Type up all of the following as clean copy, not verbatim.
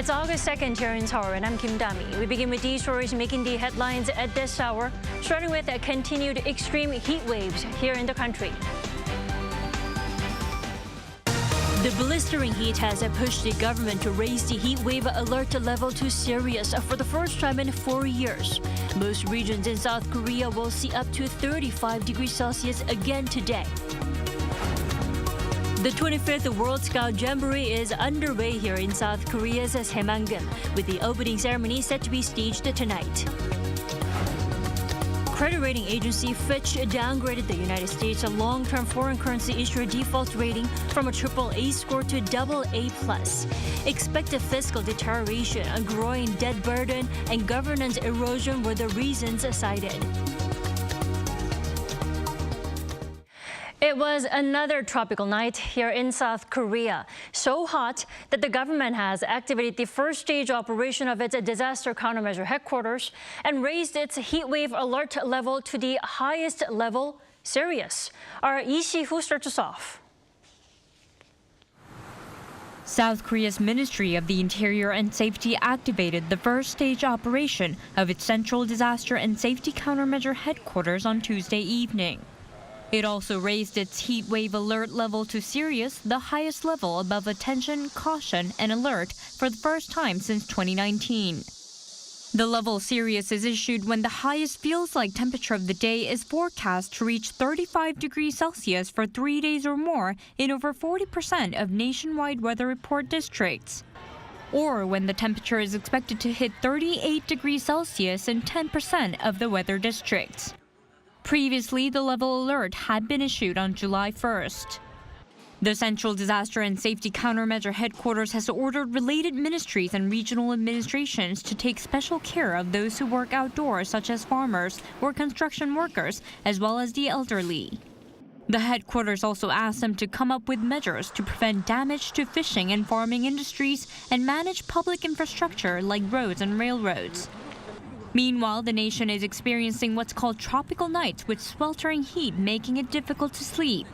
It's August 2nd here in Seoul, and I'm Kim Dami. We begin with these stories making the headlines at this hour, starting with continued extreme heat waves here in the country. The blistering heat has pushed the government to raise the heat wave alert level to serious for the first time in 4 years. Most regions in South Korea will see up to 35 degrees Celsius again today. The 25th World Scout Jamboree is underway here in South Korea's Saemangeum, with the opening ceremony set to be staged tonight. Credit rating agency Fitch downgraded the United States' long-term foreign currency issuer default rating from a AAA score to AA+. Expected fiscal deterioration, a growing debt burden, and governance erosion were the reasons cited. It was another tropical night here in South Korea. So hot that the government has activated the first stage operation of its disaster countermeasure headquarters and raised its heat wave alert level to the highest level, serious. Our Lee Si-hoo starts us off. South Korea's Ministry of the Interior and Safety activated the first stage operation of its Central Disaster and Safety Countermeasure headquarters on Tuesday evening. It also raised its heat wave alert level to serious, the highest level above attention, caution, and alert for the first time since 2019. The level serious is issued when the highest feels-like temperature of the day is forecast to reach 35 degrees Celsius for 3 days or more in over 40% of nationwide weather report districts, or when the temperature is expected to hit 38 degrees Celsius in 10% of the weather districts. Previously, the level alert had been issued on July 1st. The Central Disaster and Safety Countermeasure Headquarters has ordered related ministries and regional administrations to take special care of those who work outdoors, such as farmers or construction workers, as well as the elderly. The headquarters also asked them to come up with measures to prevent damage to fishing and farming industries and manage public infrastructure like roads and railroads. Meanwhile, the nation is experiencing what's called tropical nights, with sweltering heat making it difficult to sleep.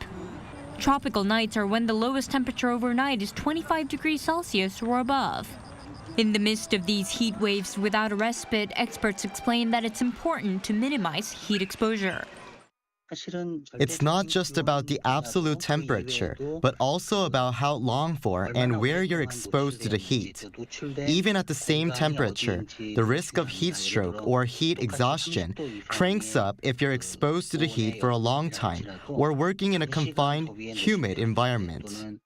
Tropical nights are when the lowest temperature overnight is 25 degrees Celsius or above. In the midst of these heat waves without a respite, experts explain that it's important to minimize heat exposure. It's not just about the absolute temperature, but also about how long for and where you're exposed to the heat. Even at the same temperature, the risk of heat stroke or heat exhaustion cranks up if you're exposed to the heat for a long time or working in a confined, humid environment.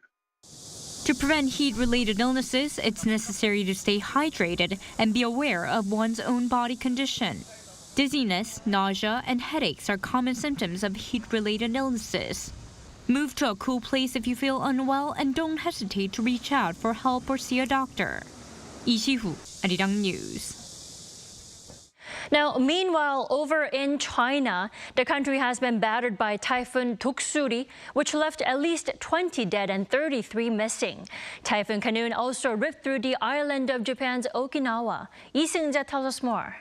To prevent heat-related illnesses, it's necessary to stay hydrated and be aware of one's own body condition. Dizziness, nausea, and headaches are common symptoms of heat-related illnesses. Move to a cool place if you feel unwell and don't hesitate to reach out for help or see a doctor. Lee Si-hoo, Arirang News. Now, meanwhile, over in China, the country has been battered by Typhoon Doksuri, which left at least 20 dead and 33 missing. Typhoon Kanun also ripped through the island of Japan's Okinawa. Lee Seung-ja tells us more.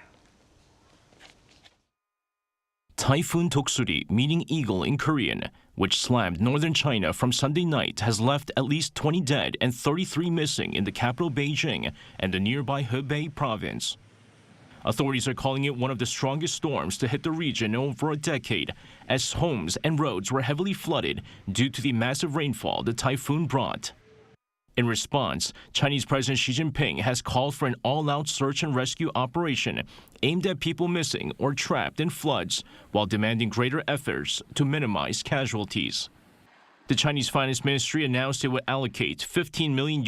Typhoon Doksuri, meaning eagle in Korean, which slammed northern China from Sunday night, has left at least 20 dead and 33 missing in the capital Beijing and the nearby Hebei province. Authorities are calling it one of the strongest storms to hit the region in over a decade, as homes and roads were heavily flooded due to the massive rainfall the typhoon brought. In response, Chinese President Xi Jinping has called for an all-out search and rescue operation aimed at people missing or trapped in floods, while demanding greater efforts to minimize casualties. The Chinese Finance Ministry announced it would allocate $15 million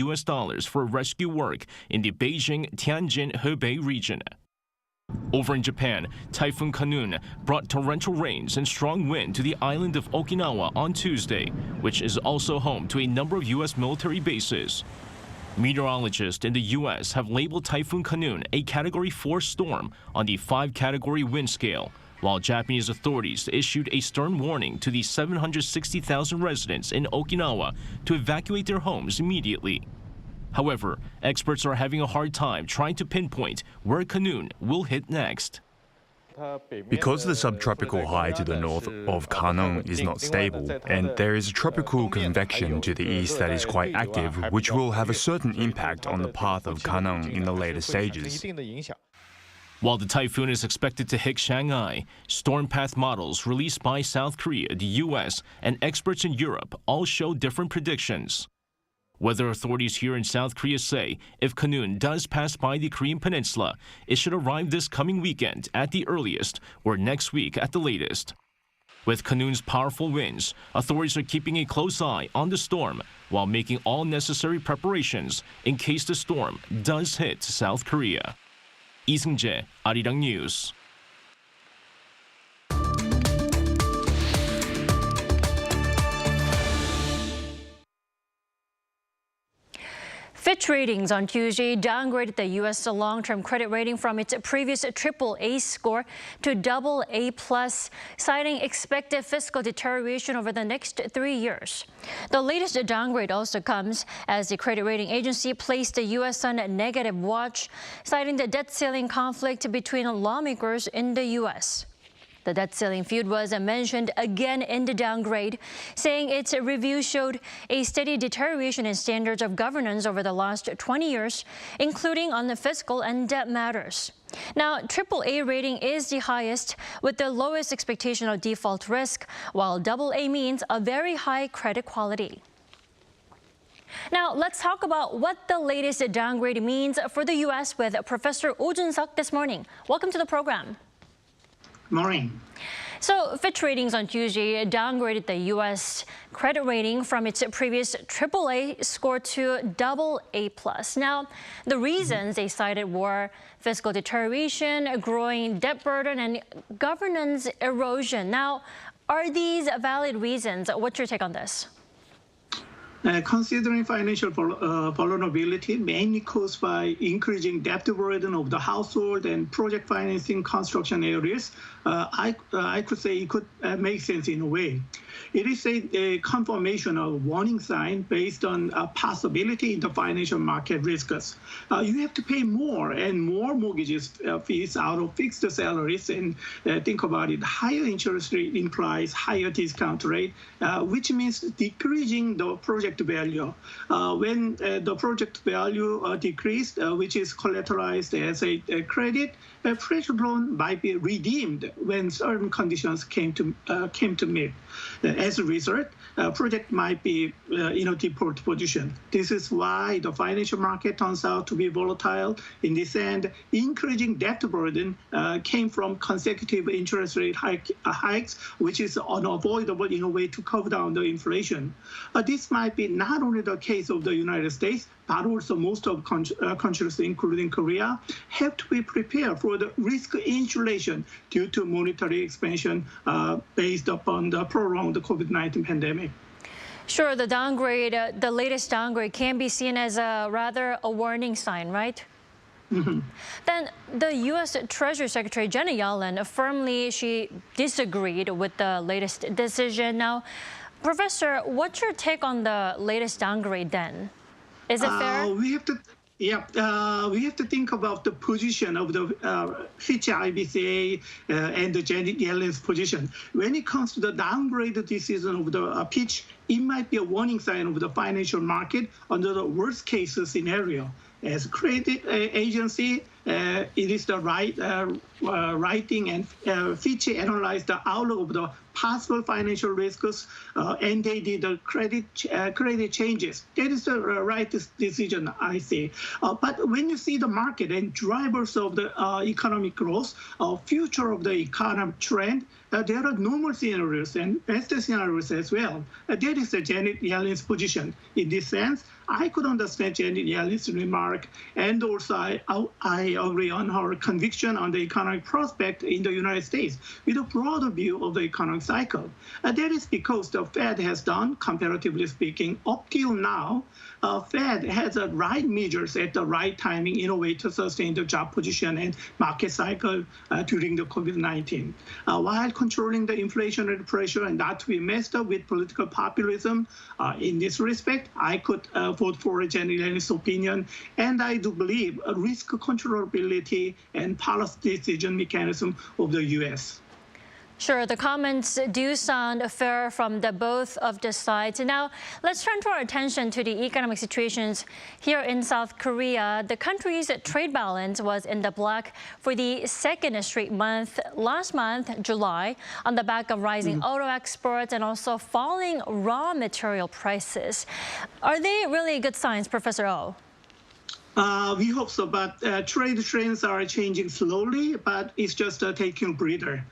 for rescue work in the Beijing-Tianjin-Hebei region. Over in Japan, Typhoon Kanun brought torrential rains and strong wind to the island of Okinawa on Tuesday, which is also home to a number of U.S. military bases. Meteorologists in the U.S. have labeled Typhoon Kanun a Category 4 storm on the 5-category wind scale, while Japanese authorities issued a stern warning to the 760,000 residents in Okinawa to evacuate their homes immediately. However, experts are having a hard time trying to pinpoint where Kanun will hit next. Because the subtropical high to the north of Kanong is not stable, and there is a tropical convection to the east that is quite active, which will have a certain impact on the path of Kanong in the later stages. While the typhoon is expected to hit Shanghai, storm path models released by South Korea, the US, and experts in Europe all show different predictions. Weather authorities here in South Korea say if Khanun does pass by the Korean peninsula, it should arrive this coming weekend at the earliest or next week at the latest. With Khanun's powerful winds, authorities are keeping a close eye on the storm while making all necessary preparations in case the storm does hit South Korea. Lee Seung-jae, Arirang News. Fitch Ratings on Tuesday downgraded the U.S. long-term credit rating from its previous AAA score to AA+, citing expected fiscal deterioration over the next 3 years. The latest downgrade also comes as the credit rating agency placed the U.S. on negative watch, citing the debt ceiling conflict between lawmakers in the U.S. The debt ceiling feud was mentioned again in the downgrade, saying its review showed a steady deterioration in standards of governance over the last 20 years, including on the fiscal and debt matters. Now, AAA rating is the highest with the lowest expectation of default risk, while AA means a very high credit quality. Now, let's talk about what the latest downgrade means for the U.S. with Professor Oh Jun-seok this morning. Welcome to the program. Morning. So Fitch Ratings on Tuesday downgraded the U.S. credit rating from its previous AAA score to AA+. Now, the reasons they cited were fiscal deterioration, growing debt burden, and governance erosion. Now, are these valid reasons? What's your take on this? Considering financial vulnerability, mainly caused by increasing debt burden of the household and project financing construction areas, I could say it could make sense in a way. It is a confirmation of warning sign based on a possibility in the financial market risks. You have to pay more and more mortgages fees out of fixed salaries, and think about it, higher interest rate implies higher discount rate, which means decreasing the project value. When the project value decreased, which is collateralized as a credit, a fresh loan might be redeemed when certain conditions came to meet. As a result, project might be in a default position. This is why the financial market turns out to be volatile. In this end, increasing debt burden came from consecutive interest rate hikes, which is unavoidable in a way to curb down the inflation. This might be not only the case of the United States, but also most of countries, including Korea, have to be prepared for the risk insulation due to monetary expansion based upon the prolonged COVID-19 pandemic. Sure, the latest downgrade can be seen as rather a warning sign, right? Mm-hmm. Then the U.S. Treasury Secretary Janet Yellen she disagreed with the latest decision. Now, Professor, what's your take on the latest downgrade then? Is it fair? We have to think about the position of the Fitch IBCA and the Janet Yellen's position. When it comes to the downgrade decision of the Fitch, it might be a warning sign of the financial market under the worst case scenario. As a credit agency, it is the writing, and Fitch analyzed the outlook of the possible financial risks, and they did the credit changes. That is the right decision, I say. But when you see the market and drivers of the economic growth, future of the economic trend, there are normal scenarios and best scenarios as well. That is Janet Yellen's position. In this sense, I could understand Janet Yellen's remark, and also I agree on her conviction on the economic prospect in the United States with a broader view of the economic cycle. That is because the Fed has done, comparatively speaking, up till now, Fed has the right measures at the right timing in a way to sustain the job position and market cycle during the COVID-19. While controlling the inflationary pressure and not to be messed up with political populism, in this respect, I could vote for a generalist opinion, and I do believe a risk controllability and policy decision mechanism of the U.S. Sure, the comments do sound fair from both of the sides. Now, let's turn our attention to the economic situations here in South Korea. The country's trade balance was in the black for the second straight month last month, July, on the back of rising auto exports and also falling raw material prices. Are they really good signs, Professor Oh? We hope so, but trade trends are changing slowly, but it's just taking a breather.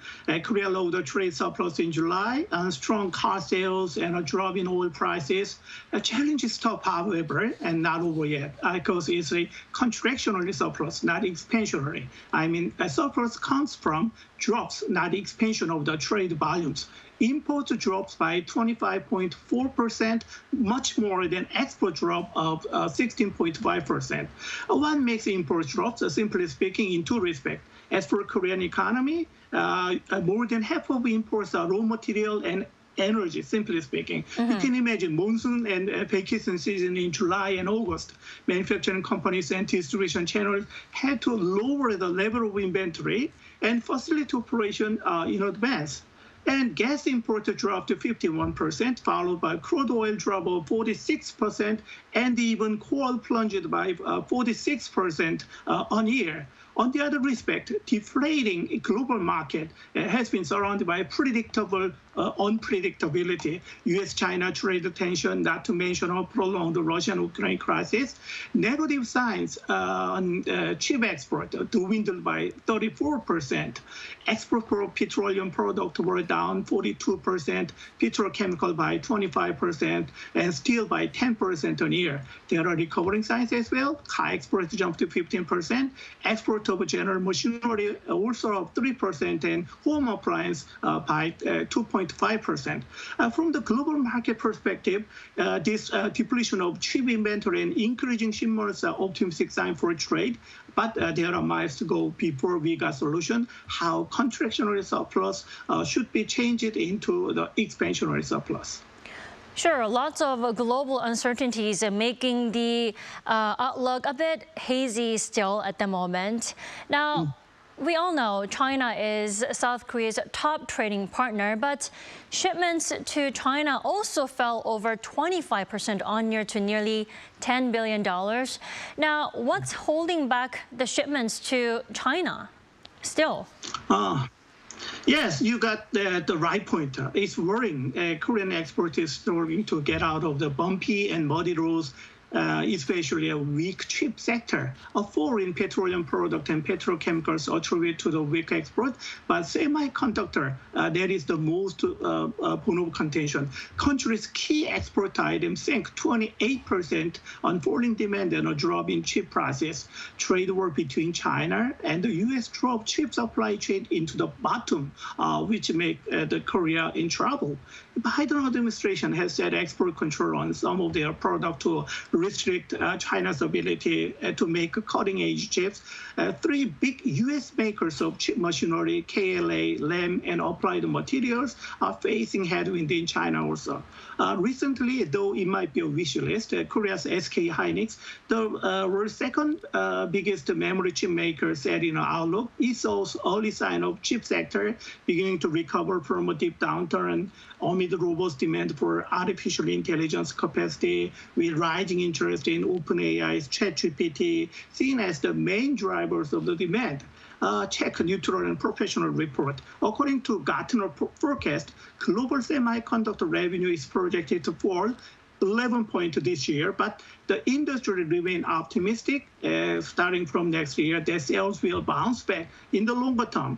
Korea lowered the trade surplus in July, and strong car sales and a drop in oil prices. The challenge is tough, however, and not over yet, because it's a contractionary surplus, not expansionary. I mean, a surplus comes from drops, not expansion of the trade volumes. Import drops by 25.4%, much more than export drop of 16.5%. What makes import drops, simply speaking, in two respects. As for Korean economy, more than half of imports are raw material and energy, simply speaking. You can imagine monsoon and vacation season in July and August. Manufacturing companies and distribution channels had to lower the level of inventory and facilitate operation in advance. And gas import dropped to 51%, followed by crude oil drop of 46%, and even coal plunged by 46% on year. On the other respect, deflating global market has been surrounded by predictable unpredictability. U.S.-China trade tension, not to mention a prolonged Russian-Ukraine crisis. Negative signs on chip export dwindled by 34%. Export for petroleum products were down 42%, petrochemical by 25%, and steel by 10% on year. There are recovering signs as well. Car exports jumped to 15%. Export of general machinery also up 3%, and home appliance by 2.5%. From the global market perspective, this depletion of cheap inventory and increasing shipments are optimistic sign for trade, but there are miles to go before we got solution how contractionary surplus should be changed into the expansionary surplus. Sure, lots of global uncertainties making the outlook a bit hazy still at the moment. Now, we all know China is South Korea's top trading partner, but shipments to China also fell over 25% on year to nearly $10 billion. Now, what's holding back the shipments to China still? Yes, you got the right point. It's worrying. Korean export is struggling to get out of the bumpy and muddy roads, especially a weak chip sector. A fall in petroleum product and petrochemicals attribute to the weak export, but semiconductor, that is the most bone of contention. Country's key export items sank 28% on falling demand and a drop in chip prices. Trade war between China and the U.S. drove chip supply chain into the bottom, which make the Korea in trouble. Biden administration has set export control on some of their product to restrict China's ability to make cutting-edge chips. Three big U.S. makers of chip machinery, KLA, Lam, and Applied Materials, are facing headwind in China also. Recently, though it might be a wish list, Korea's SK Hynix, the world's second biggest memory chip maker, said in an outlook, it shows early sign of chip sector beginning to recover from a deep downturn amid robust demand for artificial intelligence capacity, with rising interest in OpenAI's ChatGPT, seen as the main drivers of the demand. Check neutral and professional report. According to Gartner forecast, global semiconductor revenue is projected to fall 11 points this year, but the industry remain optimistic starting from next year that sales will bounce back in the longer term.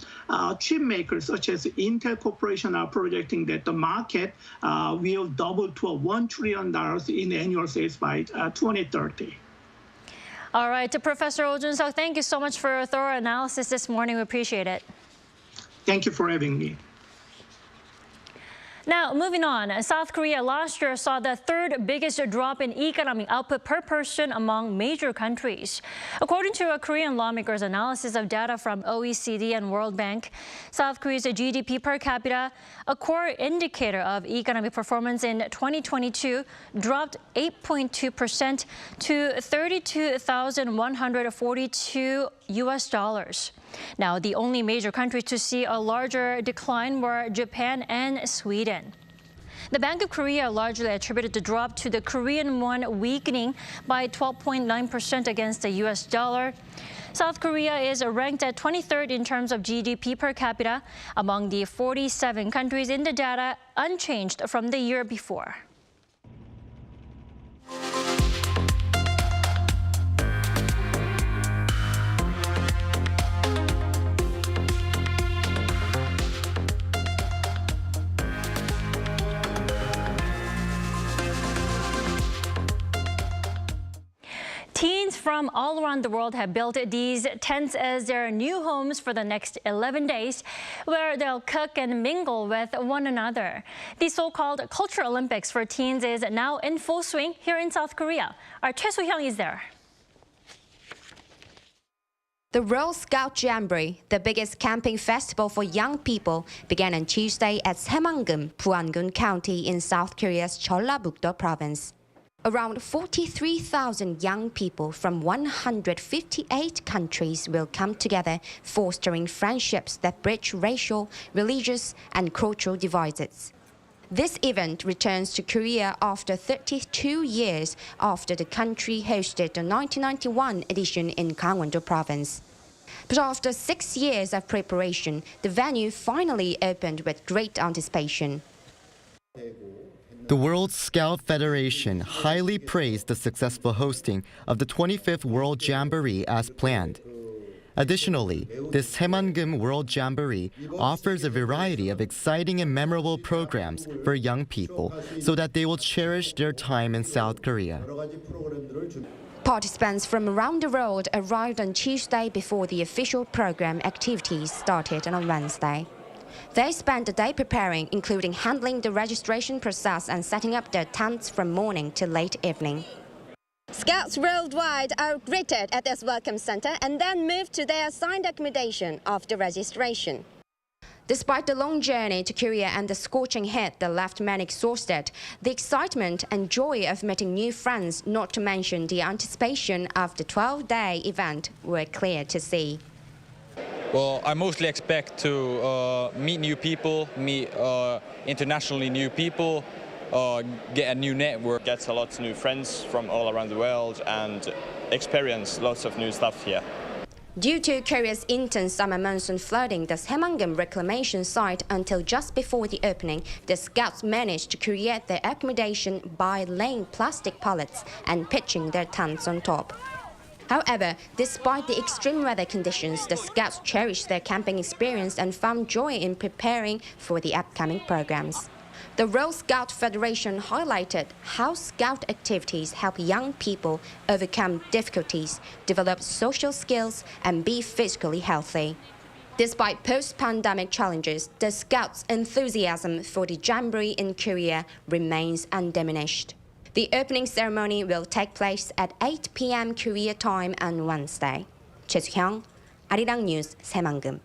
Chip makers such as Intel Corporation are projecting that the market will double to $1 trillion in annual sales by 2030. All right, to Professor Oh Jun-seok, thank you so much for a thorough analysis this morning. We appreciate it. Thank you for having me. Now, moving on, South Korea last year saw the third biggest drop in economic output per person among major countries. According to a Korean lawmaker's analysis of data from OECD and World Bank, South Korea's GDP per capita, a core indicator of economic performance in 2022, dropped 8.2% to $32,142. Now, the only major countries to see a larger decline were Japan and Sweden. The Bank of Korea largely attributed the drop to the Korean won weakening by 12.9% against the US dollar. South Korea is ranked at 23rd in terms of GDP per capita among the 47 countries in the data, unchanged from the year before. Teens from all around the world have built these tents as their new homes for the next 11 days, where they'll cook and mingle with one another. The so-called Culture Olympics for teens is now in full swing here in South Korea. Our Choi Soo-hyung is there. The World Scout Jamboree, the biggest camping festival for young people, began on Tuesday at Saemangeum, Buan-gun County in South Korea's Jeollabuk-do province. Around 43,000 young people from 158 countries will come together, fostering friendships that bridge racial, religious, and cultural divides. This event returns to Korea after 32 years after the country hosted the 1991 edition in Gangwon-do province. But after 6 years of preparation, the venue finally opened with great anticipation. The World Scout Federation highly praised the successful hosting of the 25th World Jamboree as planned. Additionally, this Saemangeum World Jamboree offers a variety of exciting and memorable programs for young people so that they will cherish their time in South Korea. Participants from around the world arrived on Tuesday before the official program activities started on Wednesday. They spent the day preparing, including handling the registration process and setting up their tents from morning to late evening. Scouts worldwide are greeted at this welcome center and then moved to their assigned accommodation after registration. Despite the long journey to Korea and the scorching heat that left many exhausted, the excitement and joy of meeting new friends, not to mention the anticipation of the 12-day event, were clear to see. Well, I mostly expect to meet new people, meet internationally new people, get a new network. Get a lot of new friends from all around the world and experience lots of new stuff here. Due to Korea's intense summer monsoon flooding the Saemangeum reclamation site until just before the opening, the Scouts managed to create their accommodation by laying plastic pallets and pitching their tents on top. However, despite the extreme weather conditions, the Scouts cherished their camping experience and found joy in preparing for the upcoming programs. The World Scout Federation highlighted how Scout activities help young people overcome difficulties, develop social skills, and be physically healthy. Despite post-pandemic challenges, the Scouts' enthusiasm for the Jamboree in Korea remains undiminished. The opening ceremony will take place at 8 p.m. Korea time on Wednesday. Choi Soo-hyung, Arirang News, Saemangeum.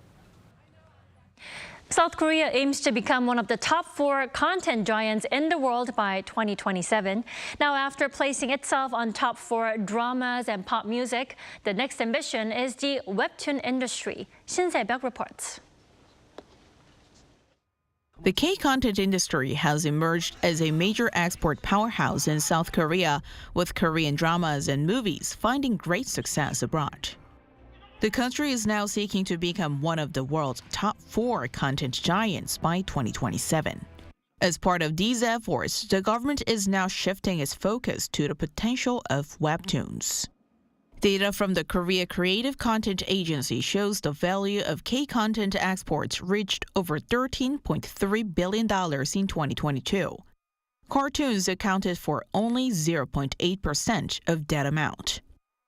South Korea aims to become one of the top 4 content giants in the world by 2027. Now, after placing itself on top 4 dramas and pop music, the next ambition is the Webtoon industry. Shin Se-byuk reports. The K-content industry has emerged as a major export powerhouse in South Korea, with Korean dramas and movies finding great success abroad. The country is now seeking to become one of the world's top 4 content giants by 2027. As part of these efforts, the government is now shifting its focus to the potential of Webtoons. Data from the Korea Creative Content Agency shows the value of K-content exports reached over $13.3 billion in 2022. Cartoons accounted for only 0.8% of that amount.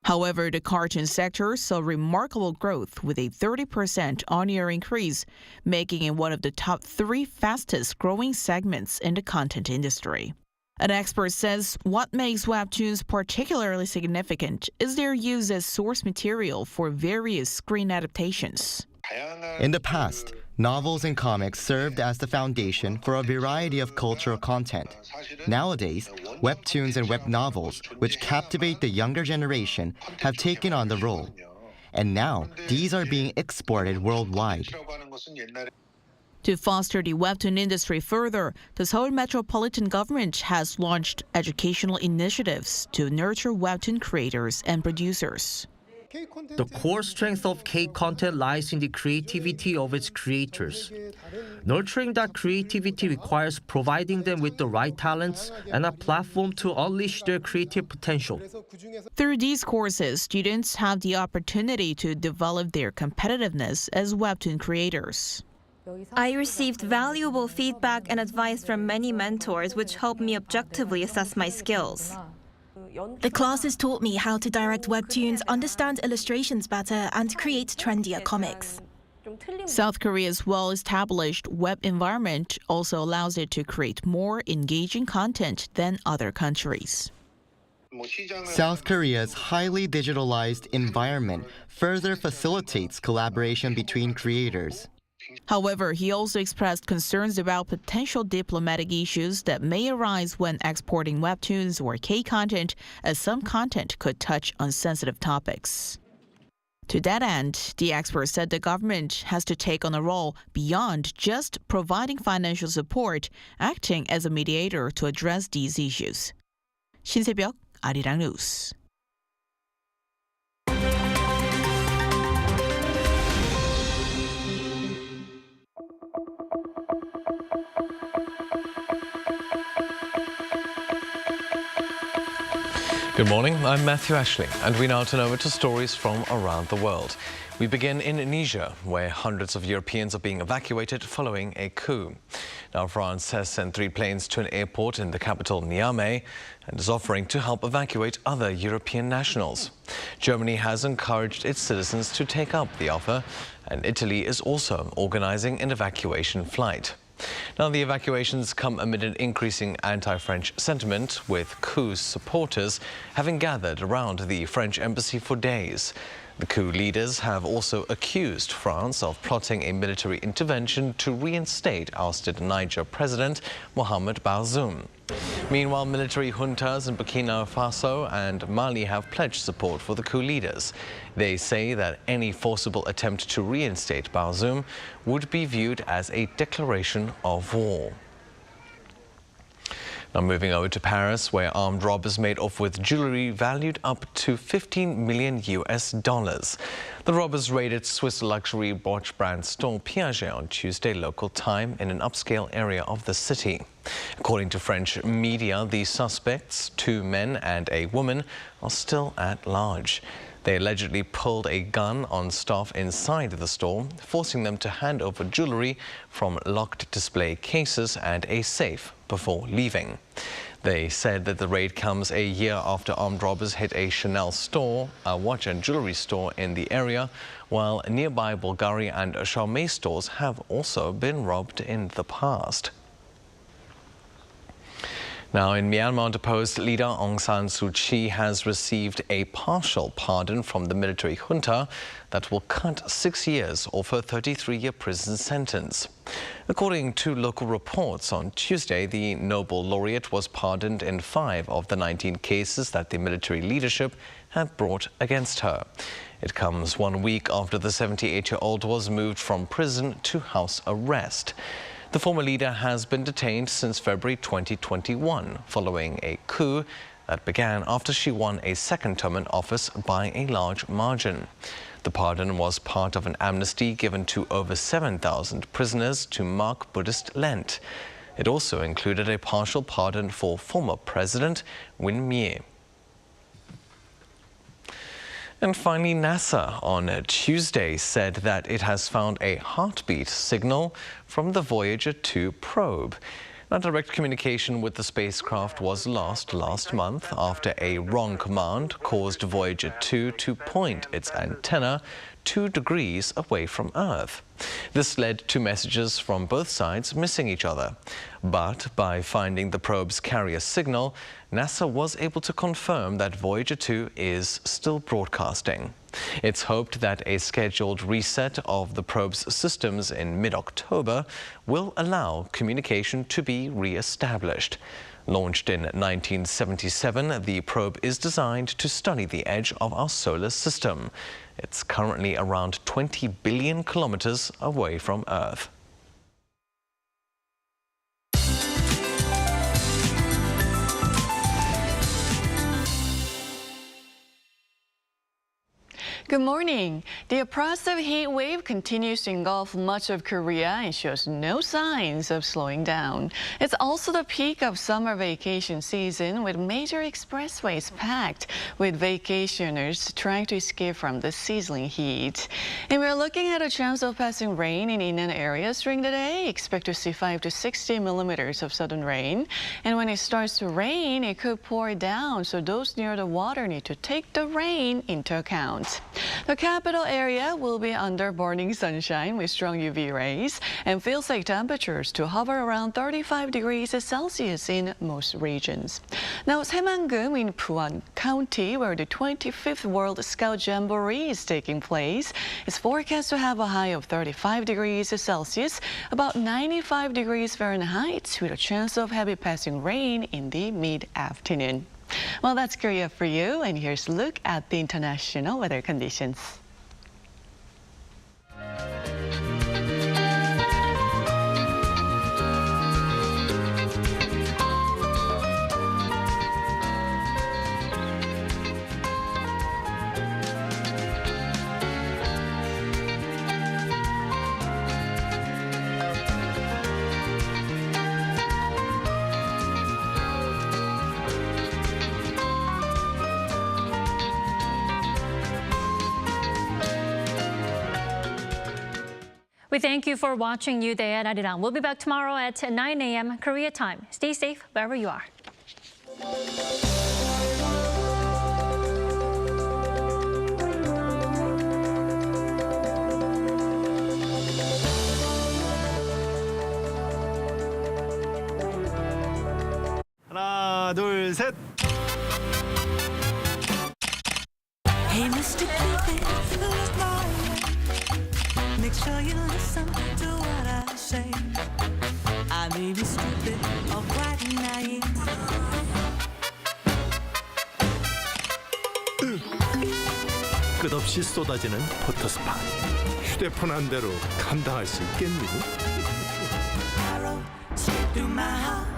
However, the cartoon sector saw remarkable growth with a 30% on-year increase, making it one of the top 3 fastest growing segments in the content industry. An expert says what makes Webtoons particularly significant is their use as source material for various screen adaptations. In the past, novels and comics served as the foundation for a variety of cultural content. Nowadays, webtoons and web novels, which captivate the younger generation, have taken on the role. And now, these are being exported worldwide. To foster the webtoon industry further, the Seoul metropolitan government has launched educational initiatives to nurture webtoon creators and producers. The core strength of K-content lies in the creativity of its creators. Nurturing that creativity requires providing them with the right talents and a platform to unleash their creative potential. Through these courses, students have the opportunity to develop their competitiveness as webtoon creators. I received valuable feedback and advice from many mentors, which helped me objectively assess my skills. The classes taught me how to direct webtoons, understand illustrations better, and create trendier comics. South Korea's well-established web environment also allows it to create more engaging content than other countries. South Korea's highly digitalized environment further facilitates collaboration between creators. However, he also expressed concerns about potential diplomatic issues that may arise when exporting webtoons or K-content, as some content could touch on sensitive topics. To that end, the expert said the government has to take on a role beyond just providing financial support, acting as a mediator to address these issues. 신세벽, 아리랑 뉴스. Good morning, I'm Matthew Ashley, and we now turn over to stories from around the world. We begin in Niger, where hundreds of Europeans are being evacuated following a coup. Now, France has sent 3 planes to an airport in the capital, Niamey, and is offering to help evacuate other European nationals. Germany has encouraged its citizens to take up the offer, and Italy is also organizing an evacuation flight. Now, the evacuations come amid an increasing anti-French sentiment, with coup supporters having gathered around the French embassy for days. The coup leaders have also accused France of plotting a military intervention to reinstate ousted Niger President Mohamed Bazoum. Meanwhile, military juntas in Burkina Faso and Mali have pledged support for the coup leaders. They say that any forcible attempt to reinstate Bazoum would be viewed as a declaration of war. Now, moving over to Paris, where armed robbers made off with jewelry valued up to $15 million. The robbers raided Swiss luxury watch brand store Piaget on Tuesday local time in an upscale area of the city. According to French media, the suspects, 2 men and a woman, are still at large. They allegedly pulled a gun on staff inside the store, forcing them to hand over jewelry from locked display cases and a safe before leaving. They said that the raid comes a year after armed robbers hit a Chanel store, a watch and jewelry store in the area, while nearby Bulgari and Xiaomi stores have also been robbed in the past. Now, in Myanmar, deposed leader Aung San Suu Kyi has received a partial pardon from the military junta that will cut 6 years off her 33-year prison sentence. According to local reports, on Tuesday, the Nobel laureate was pardoned in 5 of the 19 cases that the military leadership had brought against her. It comes 1 week after the 78-year-old was moved from prison to house arrest. The former leader has been detained since February 2021, following a coup that began after she won a second term in office by a large margin. The pardon was part of an amnesty given to over 7,000 prisoners to mark Buddhist Lent. It also included a partial pardon for former President Win Myint. And finally, NASA on Tuesday said that it has found a heartbeat signal from the Voyager 2 probe. Now, direct communication with the spacecraft was lost last month after a wrong command caused Voyager 2 to point its antenna 2 degrees away from Earth. This led to messages from both sides missing each other. But by finding the probe's carrier signal, NASA was able to confirm that Voyager 2 is still broadcasting. It's hoped that a scheduled reset of the probe's systems in mid-October will allow communication to be re-established. Launched in 1977, the probe is designed to study the edge of our solar system. It's currently around 20 billion kilometers away from Earth. Good morning. The oppressive heat wave continues to engulf much of Korea and shows no signs of slowing down. It's also the peak of summer vacation season, with major expressways packed with vacationers trying to escape from the sizzling heat. And we're looking at a chance of passing rain in inland areas during the day. Expect to see 5 to 60 millimeters of sudden rain. And when it starts to rain, it could pour down, so those near the water need to take the rain into account. The capital area will be under burning sunshine with strong UV rays, and feels like temperatures to hover around 35 degrees Celsius in most regions. Now, Saemangeum in Puan County, where the 25th World Scout Jamboree is taking place, is forecast to have a high of 35 degrees Celsius, about 95 degrees Fahrenheit, with a chance of heavy passing rain in the mid-afternoon. Well, that's Korea for you, and here's a look at the international weather conditions. We thank you for watching New Day at Arirang. We'll be back tomorrow at 9 a.m. Korea time. Stay safe wherever you are. 하나, 둘, 셋. Hey, Mr. Cupid, look my way. Make sure you listen to what I say. I may be stupid or quite naive. 끝없이 쏟아지는 포토스팟. 휴대폰 한 대로 감당할 수 있겠니? Arrow straight through my heart.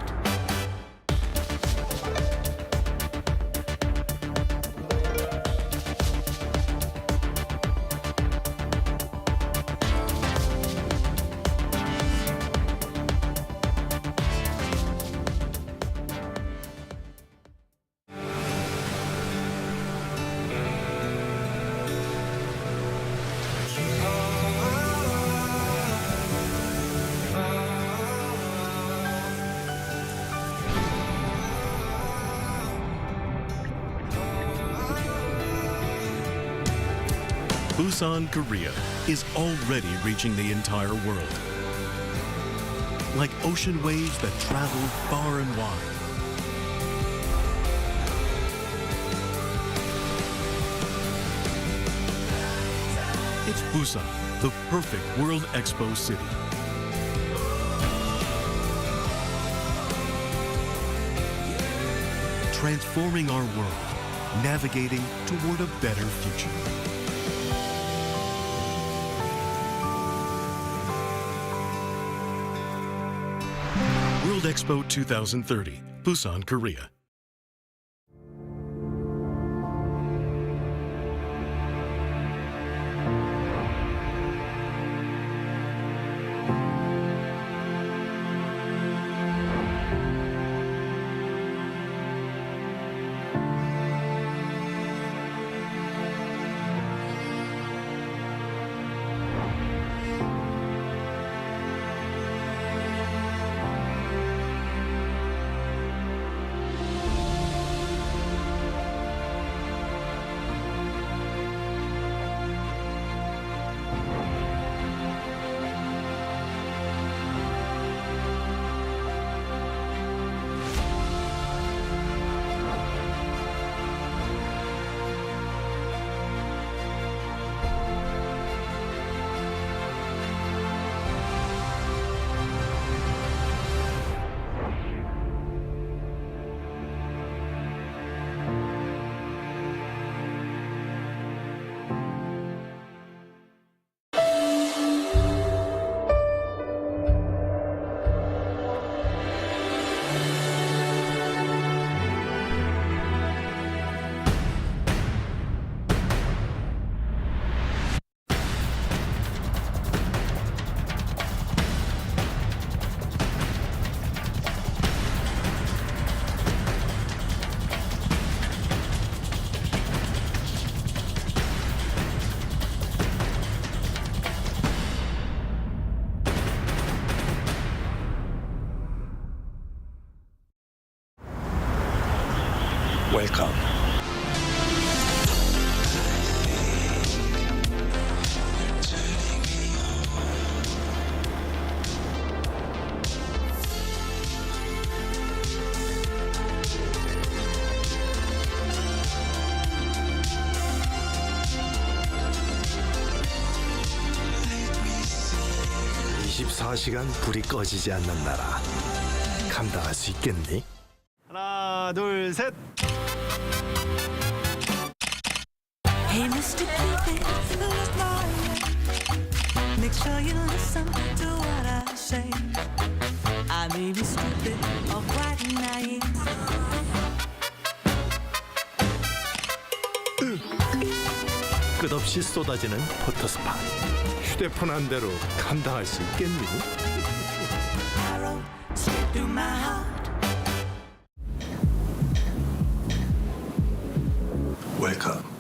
Busan, Korea is already reaching the entire world. Like ocean waves that travel far and wide. It's Busan, the perfect World Expo city. Transforming our world, navigating toward a better future. World Expo 2030, Busan, Korea. 24시간 불이 꺼지지 않는 나라. 감당할 수 있겠니? 하나, 둘, 셋. Hey, Mr. Cupid, make sure you listen to what I say. I may be stupid or quite naive. 끝없이 쏟아지는 포토스팟. 휴대폰 한 대로 감당할 수 있겠니? Arrow straight through my heart. 웰컴.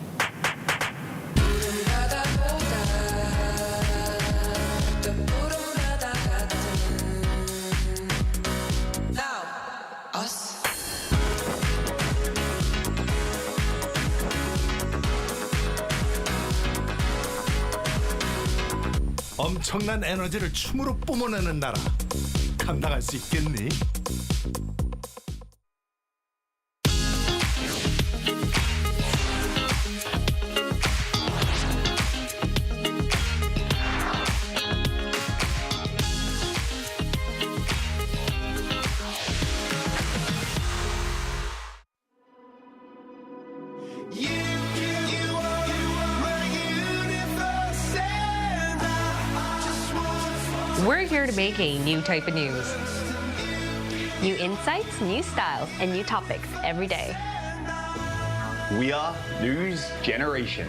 엄청난 에너지를 춤으로 뿜어내는 나라. 감당할 수 있겠니? We're here to make a new type of news. New insights, new styles, and new topics every day. We are News Generation.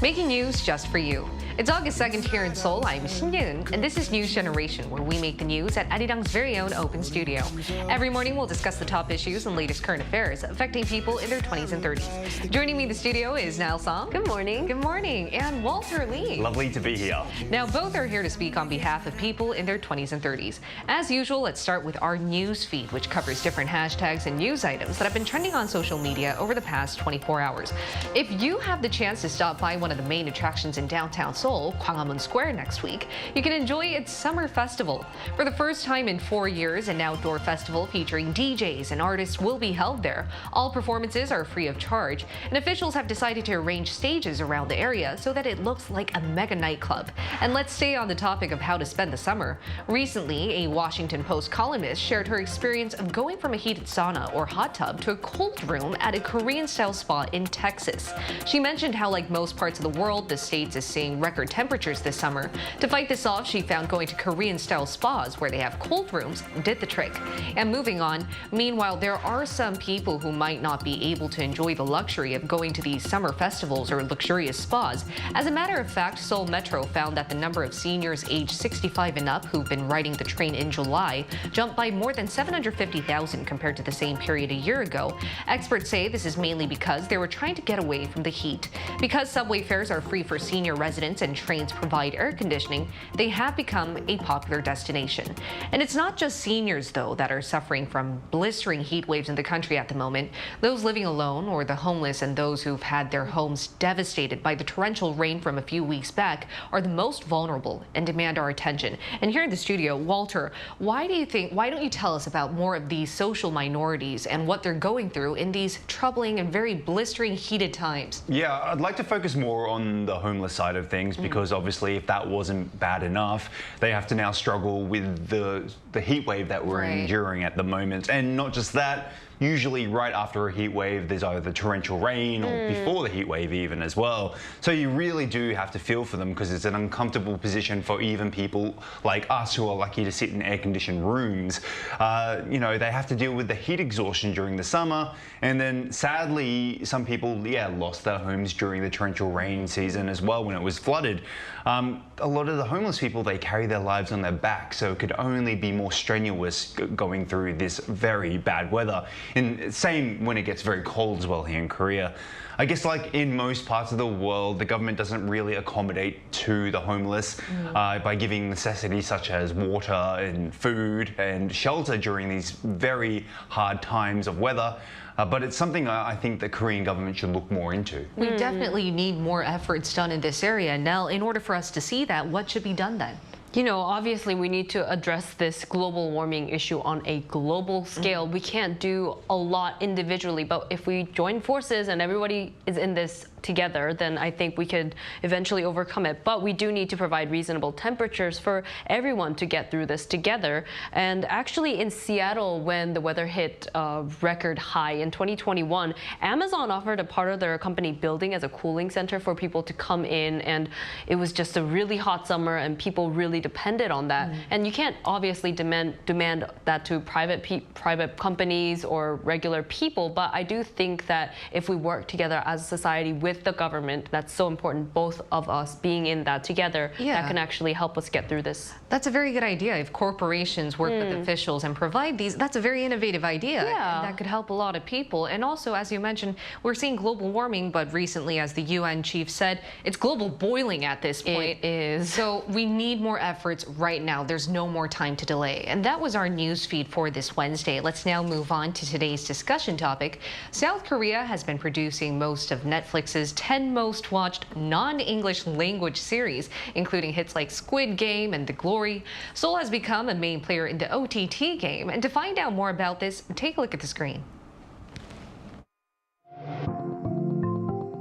Making news just for you. It's August 2nd here in Seoul. I'm Shin-Yoon, and this is News Generation, where we make the news at Arirang's very own open studio. Every morning, we'll discuss the top issues and latest current affairs affecting people in their 20s and 30s. Joining me in the studio is Nal Song. Good morning. Good morning. And Walter Lee. Lovely to be here. Now, both are here to speak on behalf of people in their 20s and 30s. As usual, let's start with our news feed, which covers different hashtags and news items that have been trending on social media over the past 24 hours. If you have the chance to stop by one of the main attractions in downtown Seoul, Gwanghwamun Square, next week, you can enjoy its summer festival. For the first time in 4 years, an outdoor festival featuring DJs and artists will be held there. All performances are free of charge, and officials have decided to arrange stages around the area so that it looks like a mega nightclub. And let's stay on the topic of how to spend the summer. Recently, a Washington Post columnist shared her experience of going from a heated sauna or hot tub to a cold room at a Korean-style spa in Texas. She mentioned how, like most parts of the world, the States is seeing record temperatures this summer. To fight this off, she found going to Korean-style spas where they have cold rooms did the trick. And moving on, meanwhile, there are some people who might not be able to enjoy the luxury of going to these summer festivals or luxurious spas. As a matter of fact, Seoul Metro found that the number of seniors aged 65 and up who've been riding the train in July jumped by more than 750,000 compared to the same period a year ago. Experts say this is mainly because they were trying to get away from the heat. Because subway fares are free for senior residents and trains provide air conditioning, they have become a popular destination. And it's not just seniors, though, that are suffering from blistering heat waves in the country at the moment. Those living alone or the homeless and those who've had their homes devastated by the torrential rain from a few weeks back are the most vulnerable and demand our attention. And here in the studio, Walter, why don't you tell us about more of these social minorities and what they're going through in these troubling and very blistering heated times? Yeah, I'd like to focus more on the homeless side of things because obviously if that wasn't bad enough, they have to now struggle with the heat wave that we're enduring at the moment. And not just that, usually right after a heat wave, there's either the torrential rain or before the heat wave even as well. So you really do have to feel for them because it's an uncomfortable position for even people like us who are lucky to sit in air-conditioned rooms. You know, they have to deal with the heat exhaustion during the summer. And then sadly, some people, lost their homes during the torrential rain season as well when it was flooded. A lot of the homeless people, they carry their lives on their back, so it could only be more strenuous going through this very bad weather. And same when it gets very cold as well here in Korea. I guess like in most parts of the world, the government doesn't really accommodate to the homeless by giving necessities such as water and food and shelter during these very hard times of weather. But it's something I think the Korean government should look more into. We definitely need more efforts done in this area. Now, in order for us to see that, what should be done then? You know, obviously we need to address this global warming issue on a global scale. We can't do a lot individually, but if we join forces and everybody is in this together, then I think we could eventually overcome it. But we do need to provide reasonable temperatures for everyone to get through this together. And actually in Seattle, when the weather hit a record high in 2021, Amazon offered a part of their company building as a cooling center for people to come in, and it was just a really hot summer and people really depended on that. And you can't obviously demand that to private companies or regular people, but I do think that if we work together as a society with the government, that's so important, both of us being in that together, that can actually help us get through this. That's a very good idea. If corporations work with officials and provide these, that's a very innovative idea. Yeah. And that could help a lot of people. And also, as you mentioned, we're seeing global warming, but recently, as the UN chief said, it's global boiling at this point. It is. So we need more efforts right now. There's no more time to delay. And that was our news feed for this Wednesday. Let's now move on to today's discussion topic. South Korea has been producing most of Netflix's 10 most watched non-English language series, including hits like Squid Game and The Glory. Seoul has become a main player in the OTT game. And to find out more about this, take a look at the screen.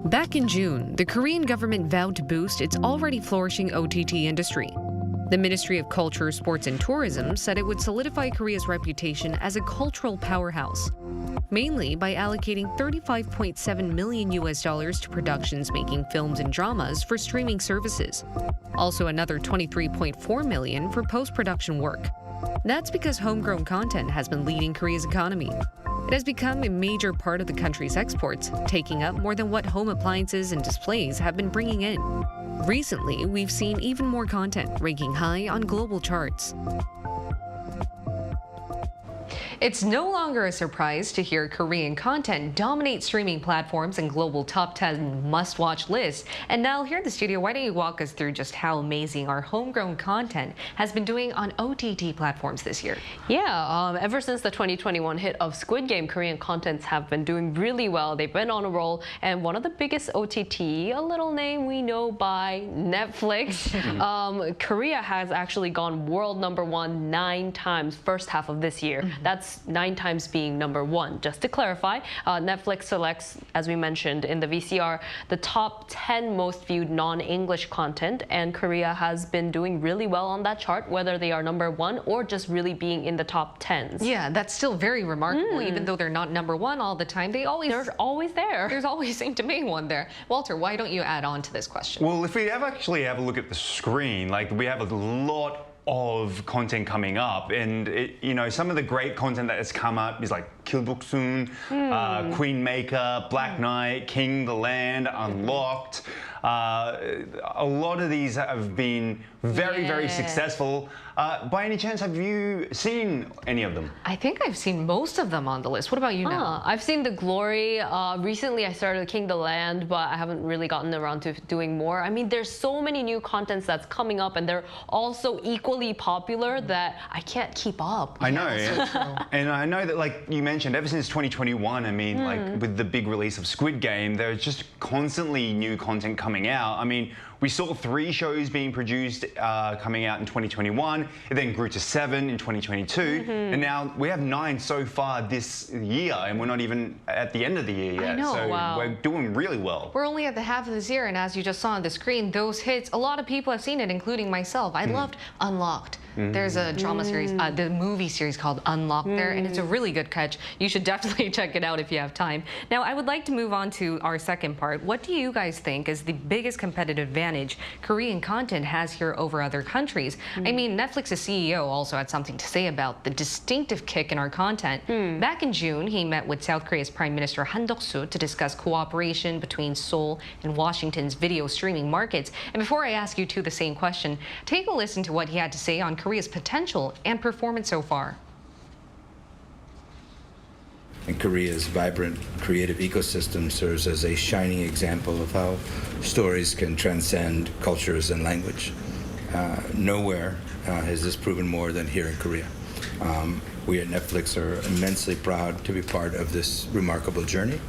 Back in June, the Korean government vowed to boost its already flourishing OTT industry. The Ministry of Culture, Sports and Tourism said it would solidify Korea's reputation as a cultural powerhouse, mainly by allocating $35.7 million to productions making films and dramas for streaming services. Also another $23.4 million for post-production work. That's because homegrown content has been leading Korea's economy. It has become a major part of the country's exports, taking up more than what home appliances and displays have been bringing in. Recently, we've seen even more content ranking high on global charts. It's no longer a surprise to hear Korean content dominate streaming platforms and global top 10 must-watch lists. And now here in the studio, why don't you walk us through just how amazing our homegrown content has been doing on OTT platforms this year? Yeah, ever since the 2021 hit of Squid Game, Korean contents have been doing really well. They've been on a roll, and one of the biggest OTT, a little name we know by Netflix, Korea has actually gone world #1 9 times first half of this year. That's 9 times being #1. Just to clarify, Netflix selects, as we mentioned in the VCR, the top 10 most viewed non-English content, and Korea has been doing really well on that chart, whether they are #1 or just really being in the top 10s. Yeah, that's still very remarkable. Even though they're not #1 all the time, they're always there. There's always seem to be one there. Walter, why don't you add on to this question? Well, if we actually have a look at the screen, like we have a lot of content coming up, and some of the great content that has come up is like Doksuri, Queen Maker, Black Knight, King the Land, Unlocked. A lot of these have been very successful. By any chance, have you seen any of them? I think I've seen most of them on the list. What about you now? I've seen The Glory. Recently, I started King the Land, but I haven't really gotten around to doing more. I mean, there's so many new contents that's coming up, and they're all so equally popular that I can't keep up. I know. And I know that, like you mentioned, ever since 2021, I mean, like with the big release of Squid Game, there's just constantly new content coming out. I mean, we saw 3 shows being produced coming out in 2021. It then grew to 7 in 2022. And now we have 9 so far this year, and we're not even at the end of the year yet. I know, so we're doing really well. We're only at the half of this year, and as you just saw on the screen, those hits, a lot of people have seen it, including myself. I loved Unlocked. There's a drama series, the movie series called Unlocked there, and it's a really good catch. You should definitely check it out if you have time. Now, I would like to move on to our second part. What do you guys think is the biggest competitive advantage Korean content has here over other countries? I mean, Netflix's CEO also had something to say about the distinctive kick in our content. Back in June, he met with South Korea's Prime Minister Han Duck-soo to discuss cooperation between Seoul and Washington's video streaming markets. And before I ask you two the same question, take a listen to what he had to say on Korea's potential and performance so far. And Korea's vibrant creative ecosystem serves as a shining example of how stories can transcend cultures and language. Nowhere has this proven more than here in Korea. We at Netflix are immensely proud to be part of this remarkable journey.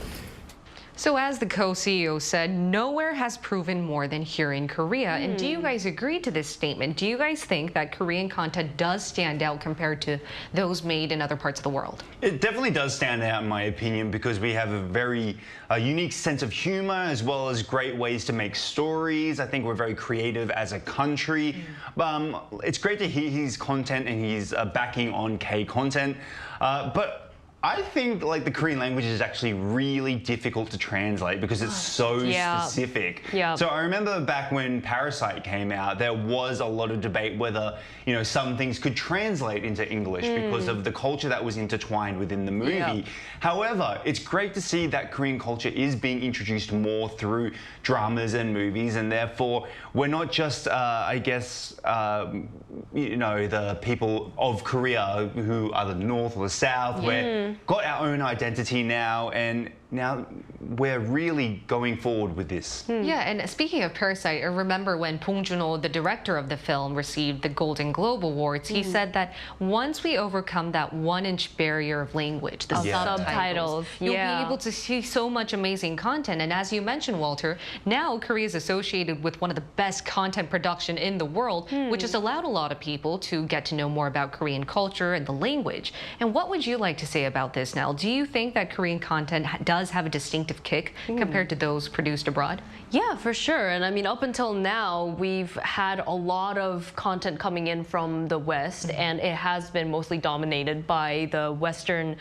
So as the co-CEO said, nowhere has proven more than here in Korea. And do you guys agree to this statement? Do you guys think that Korean content does stand out compared to those made in other parts of the world? It definitely does stand out in my opinion because we have a very unique sense of humor as well as great ways to make stories. I think we're very creative as a country. It's great to hear his content and his backing on K content. But I think like the Korean language is actually really difficult to translate because it's so specific. So I remember back when Parasite came out, there was a lot of debate whether, you know, some things could translate into English because of the culture that was intertwined within the movie. However, it's great to see that Korean culture is being introduced more through dramas and movies, and therefore we're not just, I guess, you know, the people of Korea who are the north or the south. We're got our own identity now, and now we're really going forward with this. Yeah, and speaking of Parasite, I remember when Bong Joon-ho, the director of the film, received the Golden Globe Awards, he said that once we overcome that 1-inch barrier of language, the subtitles, you'll be able to see so much amazing content. And as you mentioned, Walter, now Korea is associated with one of the best content production in the world, which has allowed a lot of people to get to know more about Korean culture and the language. And what would you like to say about this now? Do you think that Korean content does have a distinctive kick compared to those produced abroad? Yeah, for sure. And I mean, up until now, we've had a lot of content coming in from the West, and it has been mostly dominated by the Western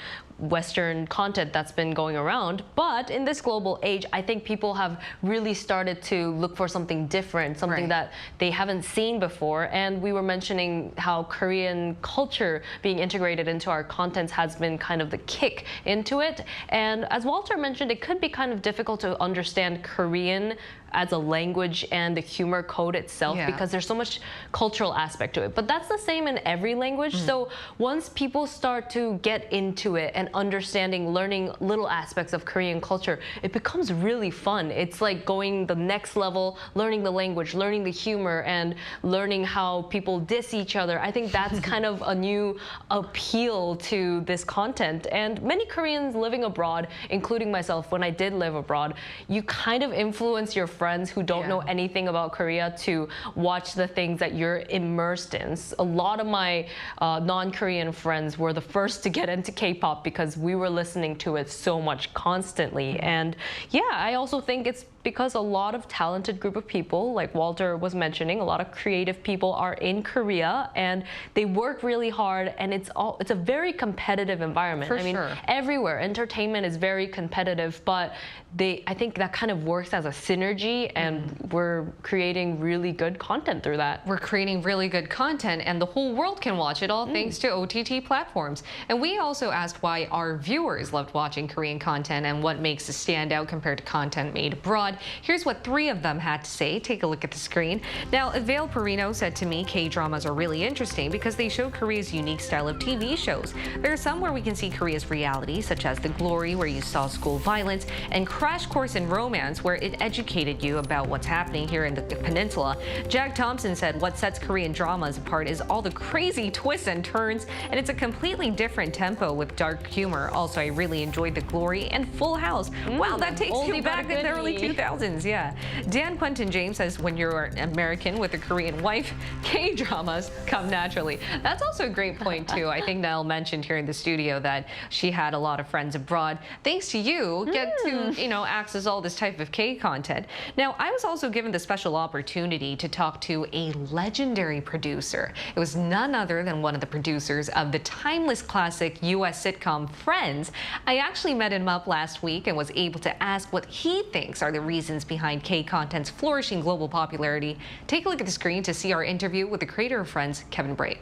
content that's been going around. But in this global age, I think people have really started to look for something different, something that they haven't seen before. And we were mentioning how Korean culture being integrated into our contents has been kind of the kick into it. And as Walter mentioned, it could be kind of difficult to understand Korean as a language and the humor code itself because there's so much cultural aspect to it. But that's the same in every language. So once people start to get into it and understanding, learning little aspects of Korean culture, it becomes really fun. It's like going the next level, learning the language, learning the humor, and learning how people diss each other. I think that's kind of a new appeal to this content. And many Koreans living abroad, including myself, when I did live abroad, you kind of influence your friends who don't know anything about Korea to watch the things that you're immersed in. A lot of my non-Korean friends were the first to get into K-pop because we were listening to it so much constantly. And yeah, I also think it's because a lot of talented group of people, like Walter was mentioning, a lot of creative people are in Korea and they work really hard, and it's a very competitive environment. I mean, everywhere entertainment is very competitive, but I think that kind of works as a synergy, and we're creating really good content through that. We're creating really good content, and the whole world can watch it all thanks to OTT platforms. And we also asked why our viewers loved watching Korean content and what makes it stand out compared to content made abroad. Here's what 3 of them had to say. Take a look at the screen. Now, Avail Perino said to me, K-dramas are really interesting because they show Korea's unique style of TV shows. There are some where we can see Korea's reality, such as The Glory, where you saw school violence, and Crash Course in Romance, where it educated you about what's happening here in the peninsula. Jack Thompson said what sets Korean dramas apart is all the crazy twists and turns, and it's a completely different tempo with dark humor. Also, I really enjoyed The Glory and Full House. Wow, that takes you back in the early 2000s, yeah. Dan Quentin James says when you're an American with a Korean wife, K-dramas come naturally. That's also a great point, too. I think Nell mentioned here in the studio that she had a lot of friends abroad. Thanks to you, get to, you know, access all this type of K content. Now, I was also given the special opportunity to talk to a legendary producer. It was none other than one of the producers of the timeless classic U.S. sitcom Friends. I actually met him up last week and was able to ask what he thinks are the reasons behind K content's flourishing global popularity. Take a look at the screen to see our interview with the creator of Friends, Kevin Brait.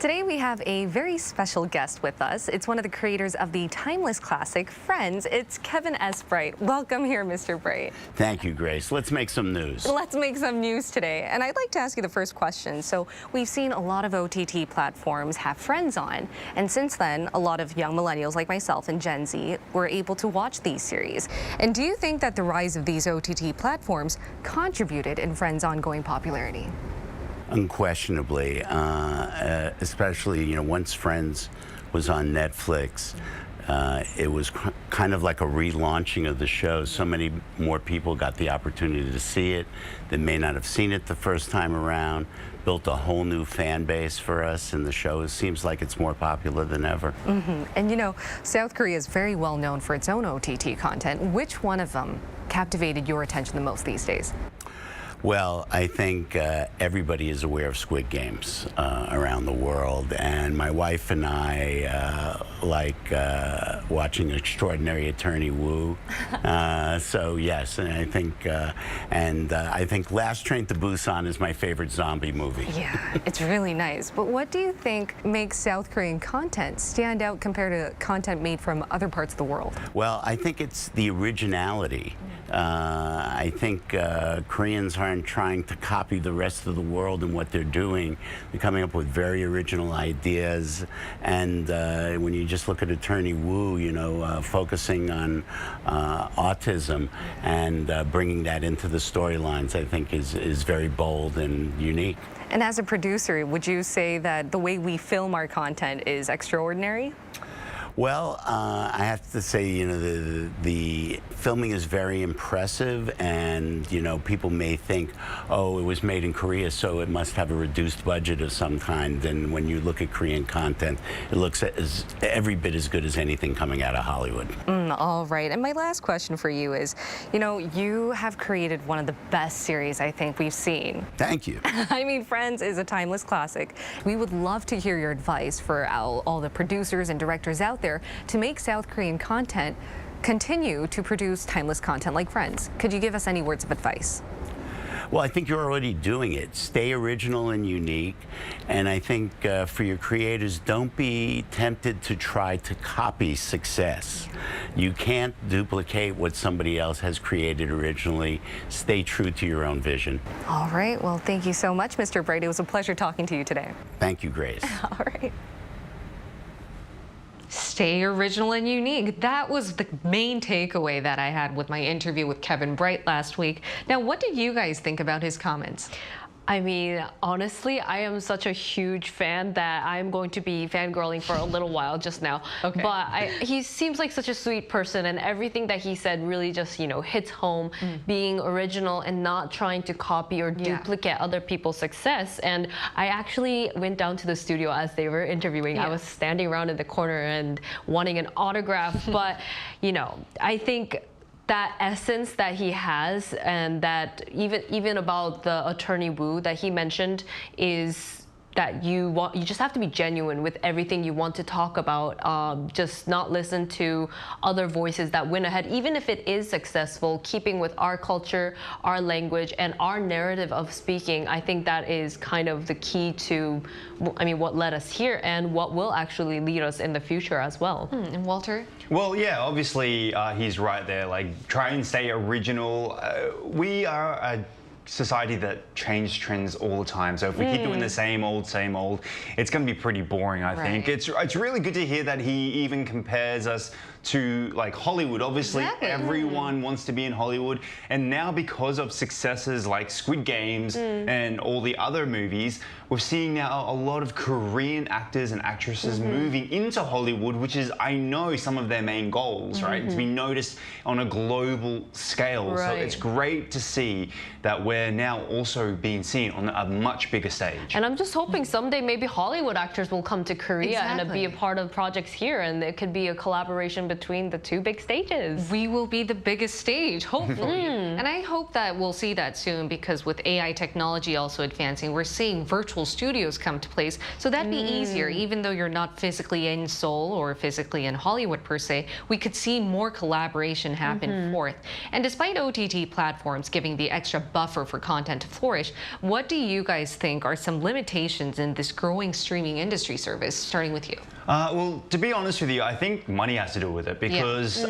Today we have a very special guest with us. It's one of the creators of the timeless classic, Friends. It's Kevin S. Bright. Welcome here, Mr. Bright. Thank you, Grace. Let's make some news. Let's make some news today. And I'd like to ask you the first question. So we've seen a lot of OTT platforms have Friends on. And since then, a lot of young millennials like myself and Gen Z were able to watch these series. And do you think that the rise of these OTT platforms contributed in Friends' ongoing popularity? Unquestionably, especially, once Friends was on Netflix, it was kind of like a relaunching of the show. So many more people got the opportunity to see it that may not have seen it the first time around, built a whole new fan base for us, and the show seems like it's more popular than ever. And South Korea is very well known for its own OTT content. Which one of them captivated your attention the most these days? Well, I think everybody is aware of Squid Games around the world, and my wife and I like watching Extraordinary Attorney Woo. So yes, and I think Last Train to Busan is my favorite zombie movie. Yeah, it's really nice. But what do you think makes South Korean content stand out compared to content made from other parts of the world? Well, I think it's the originality. I think Koreans aren't trying to copy the rest of the world and what they're doing. They're coming up with very original ideas. And when you just look at Attorney Woo, focusing on autism and bringing that into the storylines, I think is very bold and unique. And as a producer, would you say that the way we film our content is extraordinary? Well, I have to say, the filming is very impressive, and, people may think, oh, it was made in Korea, so it must have a reduced budget of some kind. And when you look at Korean content, it looks as every bit as good as anything coming out of Hollywood. All right. And my last question for you is, you have created one of the best series I think we've seen. Thank you. I mean, Friends is a timeless classic. We would love to hear your advice for all the producers and directors out there to make South Korean content continue to produce timeless content like Friends. Could you give us any words of advice? Well, I think you're already doing it. Stay original and unique. And I think for your creators, don't be tempted to try to copy success. You can't duplicate what somebody else has created originally. Stay true to your own vision. All right. Well, thank you so much, Mr. Bright. It was a pleasure talking to you today. Thank you, Grace. All right. Stay original and unique. That was the main takeaway that I had with my interview with Kevin Bright last week. Now, what do you guys think about his comments? I mean, honestly, I am such a huge fan that I'm going to be fangirling for a little while just now. Okay. But he seems like such a sweet person, and everything that he said really just, hits home, being original and not trying to copy or duplicate other people's success. And I actually went down to the studio as they were interviewing. I was standing around in the corner and wanting an autograph. But, I think that essence that he has, and that even about the Attorney Woo that he mentioned, is that you just have to be genuine with everything you want to talk about. Just not listen to other voices that win ahead, even if it is successful. Keeping with our culture, our language, and our narrative of speaking. I think that is kind of the key to, what led us here and what will actually lead us in the future as well. And Walter? Well, yeah, obviously he's right there. Like, try and stay original. We are a society that changes trends all the time. So if we keep doing the same old, it's going to be pretty boring, I think. It's really good to hear that he even compares us to like Hollywood. Obviously, everyone wants to be in Hollywood. And now because of successes like Squid Games and all the other movies, we're seeing now a lot of Korean actors and actresses moving into Hollywood, which is, I know, some of their main goals, right? To be noticed on a global scale. So it's great to see that we're now also being seen on a much bigger stage. And I'm just hoping someday maybe Hollywood actors will come to Korea and be a part of projects here, and it could be a collaboration between the two big stages. We will be the biggest stage, hopefully. And I hope that we'll see that soon, because with AI technology also advancing, we're seeing virtual studios come to place. So that'd be easier, even though you're not physically in Seoul or physically in Hollywood per se, we could see more collaboration happen forth. And despite OTT platforms giving the extra buffer for content to flourish, what do you guys think are some limitations in this growing streaming industry service, starting with you? Well, to be honest with you, I think money has to do with it, because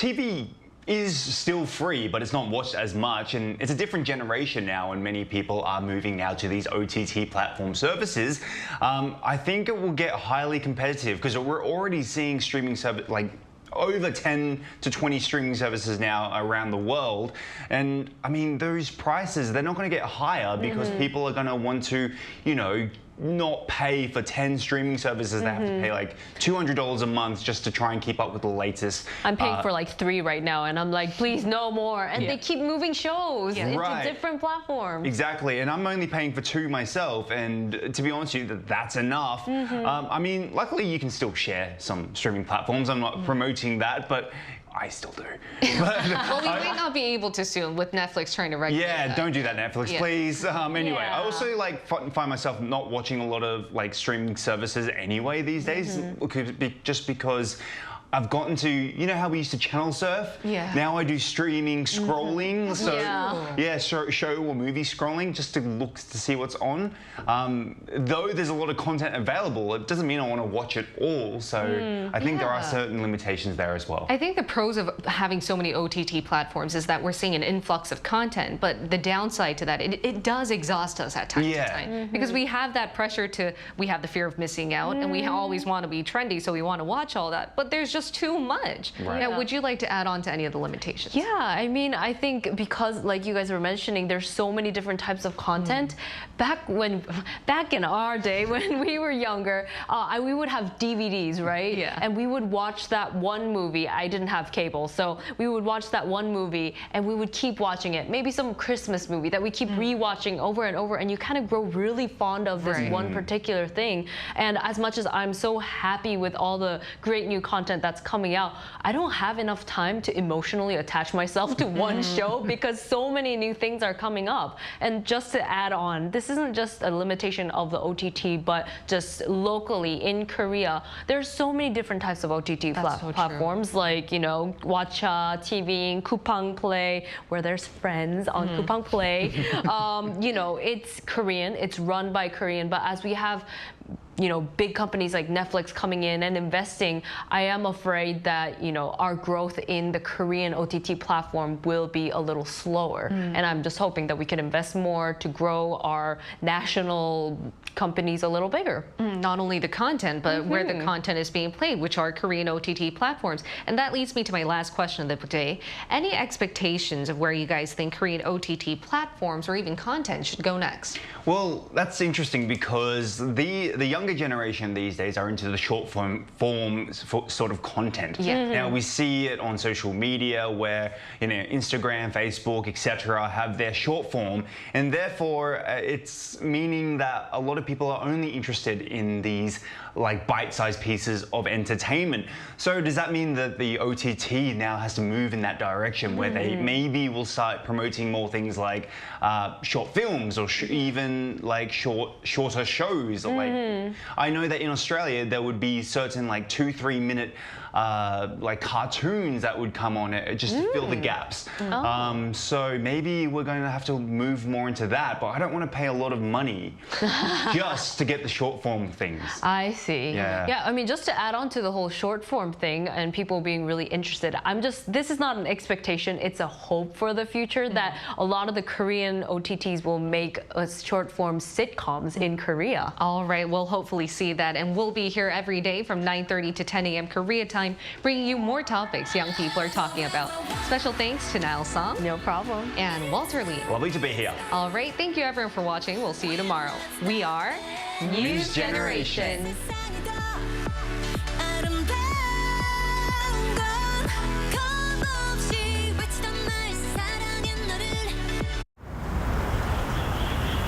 TV is still free, but it's not watched as much, and it's a different generation now, and many people are moving now to these OTT platform services. I think it will get highly competitive, because we're already seeing streaming service like over 10 to 20 streaming services now around the world, and I mean, those prices, they're not going to get higher, because people are going to want to, you know, not pay for 10 streaming services. They have to pay like $200 a month just to try and keep up with the latest. I'm paying for like 3 right now, and I'm like, please, no more. And they keep moving shows into different platforms. Exactly, and I'm only paying for 2 myself, and to be honest with you, that's enough. I mean, luckily you can still share some streaming platforms. I'm not promoting that, but I still do. Well, we might not be able to soon with Netflix trying to regulate that. Don't do that, Netflix, please. Anyway, I also like find myself not watching a lot of like streaming services anyway these days, just because I've gotten to, you know how we used to channel surf? Now I do streaming scrolling. So show or movie scrolling just to look to see what's on. Though there's a lot of content available, it doesn't mean I want to watch it all. So I think there are certain limitations there as well. I think the pros of having so many OTT platforms is that we're seeing an influx of content, but the downside to that, it does exhaust us at time to time. Because we have that pressure we have the fear of missing out, and we always want to be trendy, so we want to watch all that. But there's just too much. Now, would you like to add on to any of the limitations? Yeah, I mean, I think because, like you guys were mentioning, there's so many different types of content. Back in our day, when we were younger, we would have DVDs, right? And we would watch that one movie. I didn't have cable, so we would watch that one movie, and we would keep watching it. Maybe some Christmas movie that we keep rewatching over and over, and you kind of grow really fond of this one particular thing. And as much as I'm so happy with all the great new content that's coming out, I don't have enough time to emotionally attach myself to one show, because so many new things are coming up. And just to add on, this isn't just a limitation of the OTT, but just locally in Korea, there's so many different types of OTT platforms, like, you know, Watcha, TV, Coupang Play, where there's friends on Coupang Play. You know, it's Korean, it's run by Korean, but as we have, you know, big companies like Netflix coming in and investing, I am afraid that, you know, our growth in the Korean OTT platform will be a little slower. And I'm just hoping that we can invest more to grow our national companies a little bigger. Not only the content, but where the content is being played, which are Korean OTT platforms. And that leads me to my last question of the day. Any expectations of where you guys think Korean OTT platforms or even content should go next? Well, that's interesting, because the younger generation these days are into the short form sort of content. Now we see it on social media where, you know, Instagram, Facebook, etc. have their short form, and therefore it's meaning that a lot of people are only interested in these like bite-sized pieces of entertainment. So does that mean that the OTT now has to move in that direction, where they maybe will start promoting more things like short films, or even like shorter shows? Or like, I know that in Australia there would be certain like 2-3 minute like cartoons that would come on it just to fill the gaps. So maybe we're going to have to move more into that, but I don't want to pay a lot of money just to get the short form things. I see. Yeah, I mean, just to add on to the whole short form thing and people being really interested, this is not an expectation, it's a hope for the future that a lot of the Korean OTTs will make short form sitcoms in Korea. All right, we'll hopefully see that, and we'll be here every day from 9:30 to 10 a.m. Korea time, bringing you more topics young people are talking about. Special thanks to Niall Song. No problem. And Walter Lee. Lovely to be here. All right, thank you everyone for watching. We'll see you tomorrow. We are News Generation.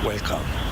Welcome